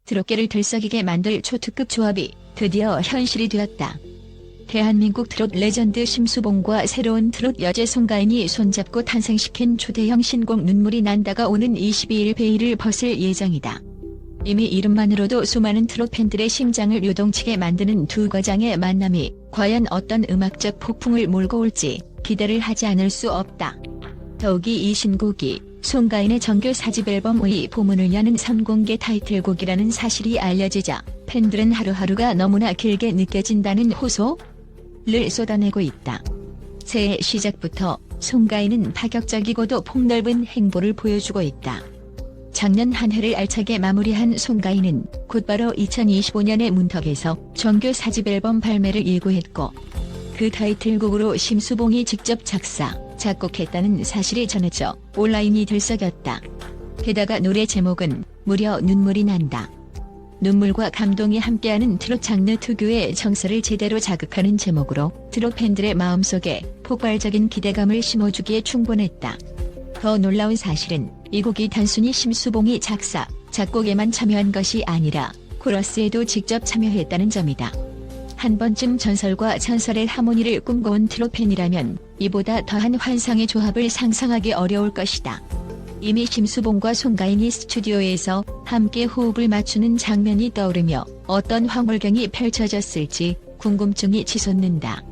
트롯계를 들썩이게 만들 초특급 조합이 드디어 현실이 되었다. 대한민국 트롯 레전드 심수봉과 새로운 트롯 여제 송가인이 손잡고 탄생시킨 초대형 신곡 눈물이 난다가 오는 22일 베일을 벗을 예정이다. 이미 이름만으로도 수많은 트롯 팬들의 심장을 요동치게 만드는 두 거장의 만남이 과연 어떤 음악적 폭풍을 몰고 올지 기대를 하지 않을 수 없다. 더욱이 이 신곡이 송가인의 정규 4집 앨범의 포문을 여는 선공개 타이틀곡이라는 사실이 알려지자 팬들은 하루하루가 너무나 길게 느껴진다는 호소를 쏟아내고 있다. 새해 시작부터 송가인은 파격적이고도 폭넓은 행보를 보여주고 있다. 작년 한 해를 알차게 마무리한 송가인은 곧바로 2025년의 문턱에서 정규 4집 앨범 발매를 예고했고, 그 타이틀곡으로 심수봉이 직접 작사, 작곡했다는 사실이 전해져 온라인이 들썩였다. 게다가 노래 제목은 무려 눈물이 난다. 눈물과 감동이 함께하는 트롯 장르 특유의 정서를 제대로 자극하는 제목으로 트롯 팬들의 마음속에 폭발적인 기대감을 심어주기에 충분했다. 더 놀라운 사실은 이 곡이 단순히 심수봉이 작사, 작곡에만 참여한 것이 아니라 코러스에도 직접 참여했다는 점이다. 한 번쯤 전설과 전설의 하모니를 꿈꿔온 트롯 팬이라면 이보다 더한 환상의 조합을 상상하기 어려울 것이다. 이미 심수봉과 송가인이 스튜디오에서 함께 호흡을 맞추는 장면이 떠오르며 어떤 황홀경이 펼쳐졌을지 궁금증이 치솟는다.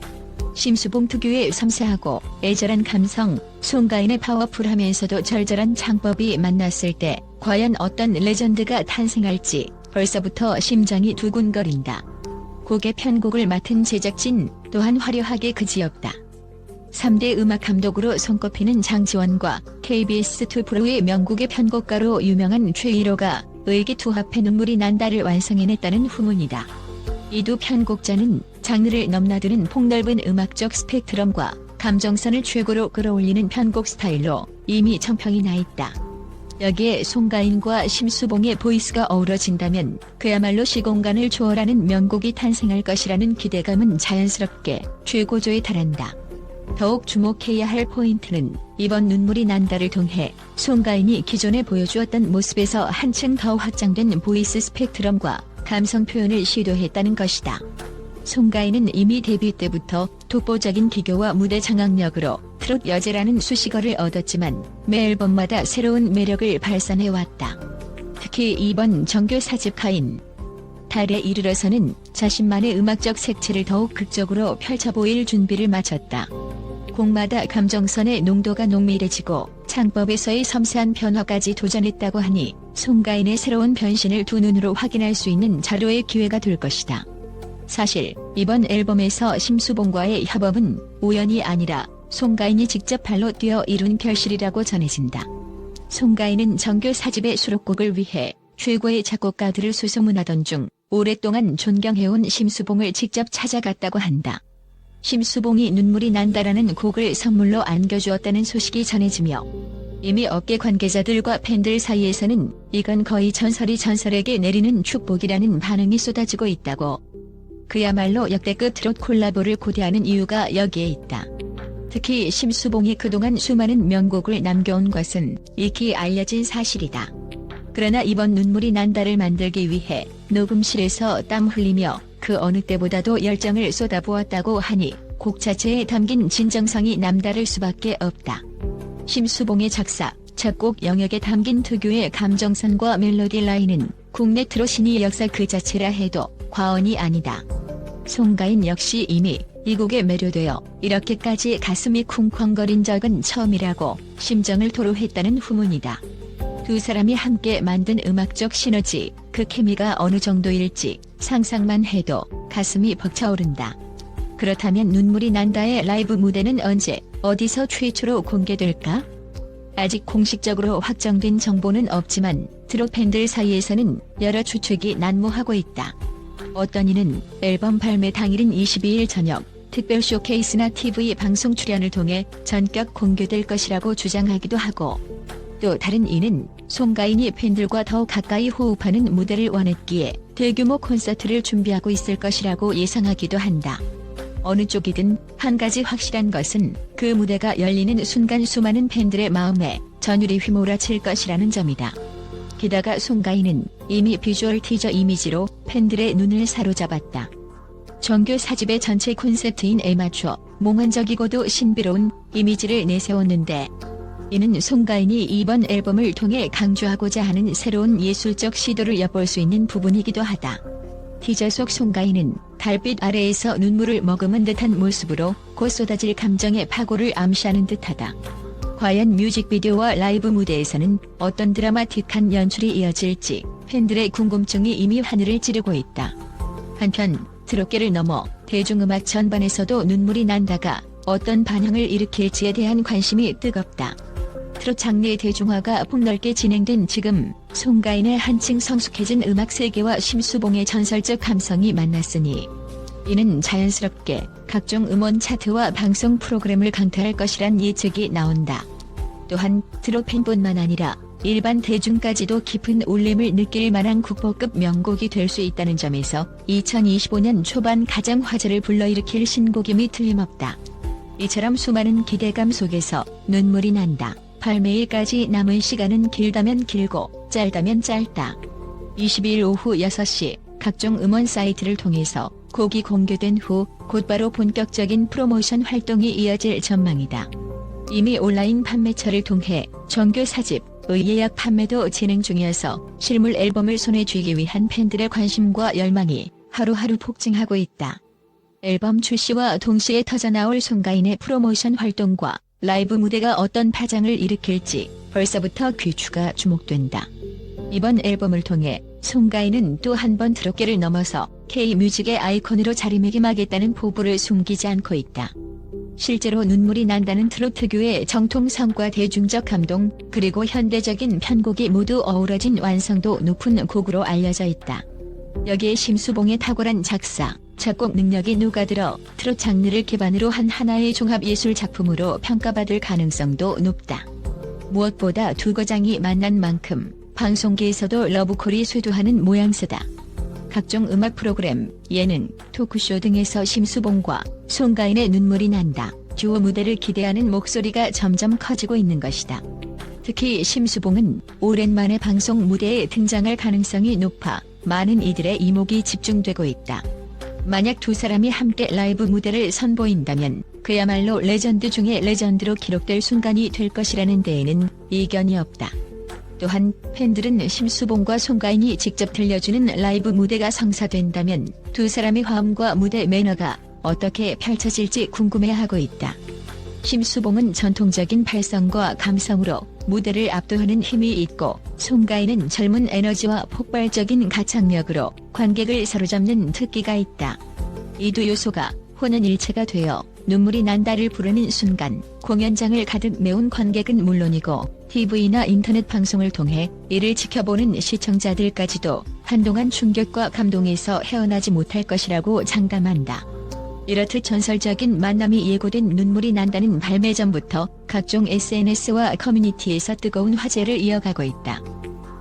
심수봉 특유의 섬세하고 애절한 감성, 송가인의 파워풀하면서도 절절한 창법이 만났을 때 과연 어떤 레전드가 탄생할지 벌써부터 심장이 두근거린다. 곡의 편곡을 맡은 제작진 또한 화려하게 그지없다. 3대 음악 감독으로 손꼽히는 장지원과 KBS2 프로의 명곡의 편곡가로 유명한 최일호가 의기투합해 눈물이 난다를 완성해냈다는 후문이다. 이 두 편곡자는 장르를 넘나드는 폭넓은 음악적 스펙트럼과 감정선을 최고로 끌어올리는 편곡 스타일로 이미 정평이 나있다. 여기에 송가인과 심수봉의 보이스가 어우러진다면 그야말로 시공간을 초월하는 명곡이 탄생할 것이라는 기대감은 자연스럽게 최고조에 달한다. 더욱 주목해야 할 포인트는 이번 눈물이 난다를 통해 송가인이 기존에 보여주었던 모습에서 한층 더 확장된 보이스 스펙트럼과 감성 표현을 시도했다는 것이다. 송가인은 이미 데뷔 때부터 독보적인 기교와 무대 장악력으로 트롯 여제라는 수식어를 얻었지만 매 앨범마다 새로운 매력을 발산해왔다. 특히 이번 정규 4집 카인 달에 이르러서는 자신만의 음악적 색채를 더욱 극적으로 펼쳐보일 준비를 마쳤다. 곡마다 감정선의 농도가 농밀해지고 창법에서의 섬세한 변화까지 도전했다고 하니 송가인의 새로운 변신을 두 눈으로 확인할 수 있는 자료의 기회가 될 것이다. 사실 이번 앨범에서 심수봉과의 협업은 우연이 아니라 송가인이 직접 발로 뛰어 이룬 결실이라고 전해진다. 송가인은 정규 4집의 수록곡을 위해 최고의 작곡가들을 수소문하던 중 오랫동안 존경해온 심수봉을 직접 찾아갔다고 한다. 심수봉이 눈물이 난다라는 곡을 선물로 안겨주었다는 소식이 전해지며 이미 업계 관계자들과 팬들 사이에서는 이건 거의 전설이 전설에게 내리는 축복이라는 반응이 쏟아지고 있다고. 그야말로 역대급 트롯 콜라보를 고대하는 이유가 여기에 있다. 특히 심수봉이 그동안 수많은 명곡을 남겨온 것은 익히 알려진 사실이다. 그러나 이번 눈물이 난다를 만들기 위해 녹음실에서 땀 흘리며 그 어느 때보다도 열정을 쏟아부었다고 하니 곡 자체에 담긴 진정성이 남다를 수밖에 없다. 심수봉의 작사, 작곡 영역에 담긴 특유의 감정선과 멜로디 라인은 국내 트롯 신의 역사 그 자체라 해도 과언이 아니다. 송가인 역시 이미 이 곡에 매료되어 이렇게까지 가슴이 쿵쾅거린 적은 처음이라고 심정을 토로했다는 후문이다. 두 사람이 함께 만든 음악적 시너지, 그 케미가 어느 정도일지 상상만 해도 가슴이 벅차오른다. 그렇다면 눈물이 난다의 라이브 무대는 언제, 어디서 최초로 공개될까? 아직 공식적으로 확정된 정보는 없지만 트롯 팬들 사이에서는 여러 추측이 난무하고 있다. 어떤 이는 앨범 발매 당일인 22일 저녁 특별 쇼케이스나 TV 방송 출연을 통해 전격 공개될 것이라고 주장하기도 하고, 또 다른 이는 송가인이 팬들과 더 가까이 호흡하는 무대를 원했기에 대규모 콘서트를 준비하고 있을 것이라고 예상하기도 한다. 어느 쪽이든 한 가지 확실한 것은 그 무대가 열리는 순간 수많은 팬들의 마음에 전율이 휘몰아칠 것이라는 점이다. 게다가 송가인은 이미 비주얼 티저 이미지로 팬들의 눈을 사로잡았다. 정규 4집의 전체 콘셉트인 에마추어, 몽환적이고도 신비로운 이미지를 내세웠는데, 이는 송가인이 이번 앨범을 통해 강조하고자 하는 새로운 예술적 시도를 엿볼 수 있는 부분이기도 하다. 티저 속 송가인은 달빛 아래에서 눈물을 머금은 듯한 모습으로 곧 쏟아질 감정의 파고를 암시하는 듯하다. 과연 뮤직비디오와 라이브 무대에서는 어떤 드라마틱한 연출이 이어질지 팬들의 궁금증이 이미 하늘을 찌르고 있다. 한편 트롯계를 넘어 대중음악 전반에서도 눈물이 난다가 어떤 반향을 일으킬지에 대한 관심이 뜨겁다. 트롯 장르의 대중화가 폭넓게 진행된 지금 송가인의 한층 성숙해진 음악 세계와 심수봉의 전설적 감성이 만났으니 이는 자연스럽게 각종 음원 차트와 방송 프로그램을 강타할 것이란 예측이 나온다. 또한 트롯 팬뿐만 아니라 일반 대중까지도 깊은 울림을 느낄 만한 국보급 명곡이 될 수 있다는 점에서 2025년 초반 가장 화제를 불러일으킬 신곡임이 틀림없다. 이처럼 수많은 기대감 속에서 눈물이 난다. 발매일까지 남은 시간은 길다면 길고 짧다면 짧다. 22일 오후 6시 각종 음원 사이트를 통해서 곡이 공개된 후 곧바로 본격적인 프로모션 활동이 이어질 전망이다. 이미 온라인 판매처를 통해 정규 4집의 예약 판매도 진행 중이어서 실물 앨범을 손에 쥐기 위한 팬들의 관심과 열망이 하루하루 폭증하고 있다. 앨범 출시와 동시에 터져나올 송가인의 프로모션 활동과 라이브 무대가 어떤 파장을 일으킬지 벌써부터 귀추가 주목된다. 이번 앨범을 통해 송가인은 또 한 번 트롯계를 넘어서 K-뮤직의 아이콘으로 자리매김하겠다는 포부를 숨기지 않고 있다. 실제로 눈물이 난다는 트롯 특유의 정통성과 대중적 감동, 그리고 현대적인 편곡이 모두 어우러진 완성도 높은 곡으로 알려져 있다. 여기에 심수봉의 탁월한 작사, 작곡 능력이 녹아들어 트롯 장르를 기반으로 한 하나의 종합예술 작품으로 평가받을 가능성도 높다. 무엇보다 두 거장이 만난 만큼 방송계에서도 러브콜이 쇄도하는 모양새다. 각종 음악 프로그램, 예능, 토크쇼 등에서 심수봉과 송가인의 눈물이 난다 듀오 무대를 기대하는 목소리가 점점 커지고 있는 것이다. 특히 심수봉은 오랜만에 방송 무대에 등장할 가능성이 높아 많은 이들의 이목이 집중되고 있다. 만약 두 사람이 함께 라이브 무대를 선보인다면 그야말로 레전드 중의 레전드로 기록될 순간이 될 것이라는 데에는 이견이 없다. 또한 팬들은 심수봉과 송가인이 직접 들려주는 라이브 무대가 성사된다면 두 사람의 화음과 무대 매너가 어떻게 펼쳐질지 궁금해하고 있다. 심수봉은 전통적인 발성과 감성으로 무대를 압도하는 힘이 있고, 송가인은 젊은 에너지와 폭발적인 가창력으로 관객을 사로잡는 특기가 있다. 이 두 요소가 혼연일체가 되어 눈물이 난다를 부르는 순간 공연장을 가득 메운 관객은 물론이고 TV나 인터넷 방송을 통해 이를 지켜보는 시청자들까지도 한동안 충격과 감동에서 헤어나지 못할 것이라고 장담한다. 이렇듯 전설적인 만남이 예고된 눈물이 난다는 발매 전부터 각종 SNS와 커뮤니티에서 뜨거운 화제를 이어가고 있다.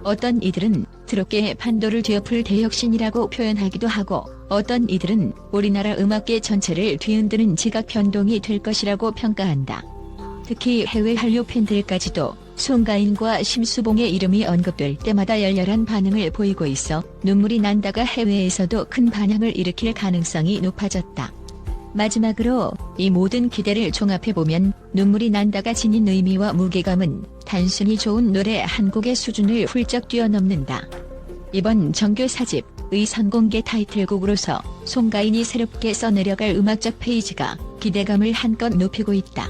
어떤 이들은 트롯계의 판도를 뒤엎을 대혁신이라고 표현하기도 하고, 어떤 이들은 우리나라 음악계 전체를 뒤흔드는 지각 변동이 될 것이라고 평가한다. 특히 해외 한류 팬들까지도 송가인과 심수봉의 이름이 언급될 때마다 열렬한 반응을 보이고 있어 눈물이 난다가 해외에서도 큰 반향을 일으킬 가능성이 높아졌다. 마지막으로 이 모든 기대를 종합해보면 눈물이 난다가 지닌 의미와 무게감은 단순히 좋은 노래 한 곡의 수준을 훌쩍 뛰어넘는다. 이번 정규 4집의 선공개 타이틀곡으로서 송가인이 새롭게 써내려갈 음악적 페이지가 기대감을 한껏 높이고 있다.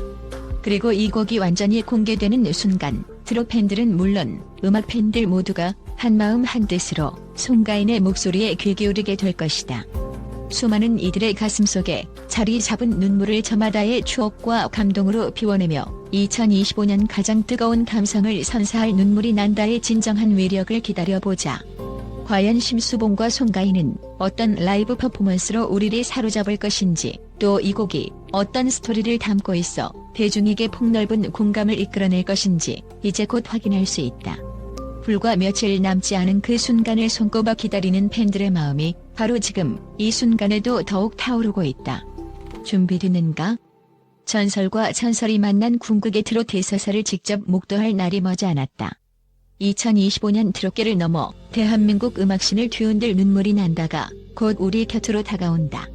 그리고 이 곡이 완전히 공개되는 순간 트롯 팬들은 물론 음악 팬들 모두가 한마음 한뜻으로 송가인의 목소리에 귀 기울이게 될 것이다. 수많은 이들의 가슴속에 자리 잡은 눈물을 저마다의 추억과 감동으로 비워내며 2025년 가장 뜨거운 감성을 선사할 눈물이 난다의 진정한 위력을 기다려보자. 과연 심수봉과 송가인은 어떤 라이브 퍼포먼스로 우리를 사로잡을 것인지, 또 이 곡이 어떤 스토리를 담고 있어 대중에게 폭넓은 공감을 이끌어낼 것인지 이제 곧 확인할 수 있다. 불과 며칠 남지 않은 그 순간을 손꼽아 기다리는 팬들의 마음이 바로 지금 이 순간에도 더욱 타오르고 있다. 준비되는가? 전설과 전설이 만난 궁극의 트롯 대서사를 직접 목도할 날이 머지 않았다. 2025년 트롯계를 넘어 대한민국 음악신을 뒤흔들 눈물이 난다가 곧 우리 곁으로 다가온다.